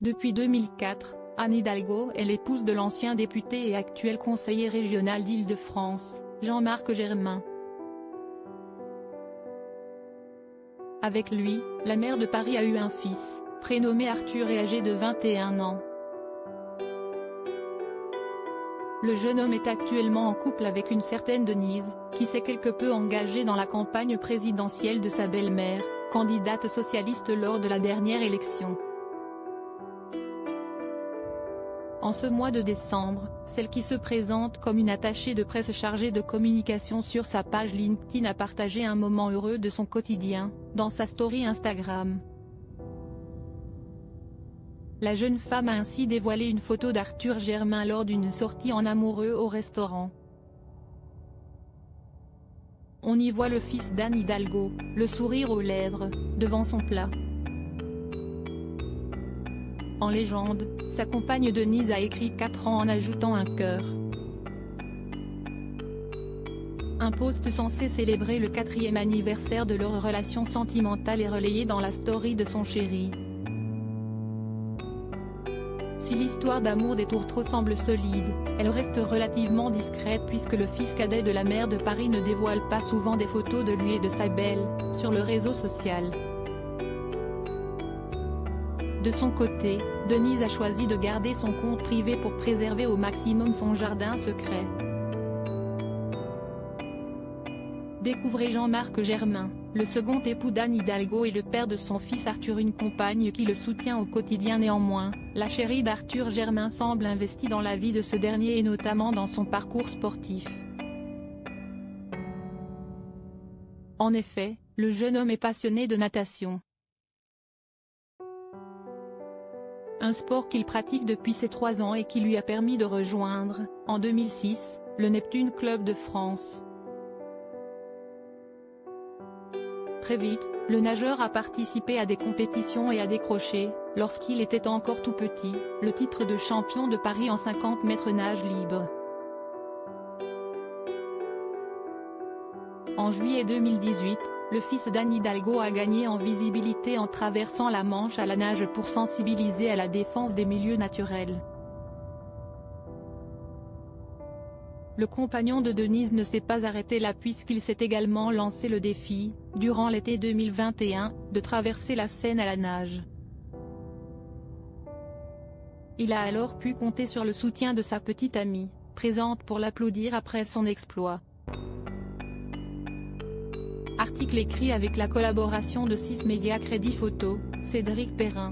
Depuis 2004, Anne Hidalgo est l'épouse de l'ancien député et actuel conseiller régional d'Île-de-France, Jean-Marc Germain. Avec lui, la maire de Paris a eu un fils, prénommé Arthur et âgé de 21 ans. Le jeune homme est actuellement en couple avec une certaine Denise, qui s'est quelque peu engagée dans la campagne présidentielle de sa belle-mère, candidate socialiste lors de la dernière élection. En ce mois de décembre, celle qui se présente comme une attachée de presse chargée de communication sur sa page LinkedIn a partagé un moment heureux de son quotidien, dans sa story Instagram. La jeune femme a ainsi dévoilé une photo d'Arthur Germain lors d'une sortie en amoureux au restaurant. On y voit le fils d'Anne Hidalgo, le sourire aux lèvres, devant son plat. En légende, sa compagne Denise a écrit 4 ans en ajoutant un cœur. Un post censé célébrer le 4e anniversaire de leur relation sentimentale est relayé dans la story de son chéri. Si l'histoire d'amour des Tourtereaux semble solide, elle reste relativement discrète puisque le fils cadet de la maire de Paris ne dévoile pas souvent des photos de lui et de sa belle, sur le réseau social. De son côté, Denise a choisi de garder son compte privé pour préserver au maximum son jardin secret. Découvrez Jean-Marc Germain, le second époux d'Anne Hidalgo et le père de son fils Arthur, une compagne qui le soutient au quotidien. Néanmoins, la chérie d'Arthur Germain semble investie dans la vie de ce dernier et notamment dans son parcours sportif. En effet, le jeune homme est passionné de natation. Un sport qu'il pratique depuis ses 3 ans et qui lui a permis de rejoindre, en 2006, le Neptune Club de France. Très vite, le nageur a participé à des compétitions et a décroché, lorsqu'il était encore tout petit, le titre de champion de Paris en 50 mètres nage libre. En juillet 2018, le fils d'Anne Hidalgo a gagné en visibilité en traversant la Manche à la nage pour sensibiliser à la défense des milieux naturels. Le compagnon de Denise ne s'est pas arrêté là puisqu'il s'est également lancé le défi, durant l'été 2021, de traverser la Seine à la nage. Il a alors pu compter sur le soutien de sa petite amie, présente pour l'applaudir après son exploit. Article écrit avec la collaboration de 6 médias Crédit Photo, Cédric Perrin.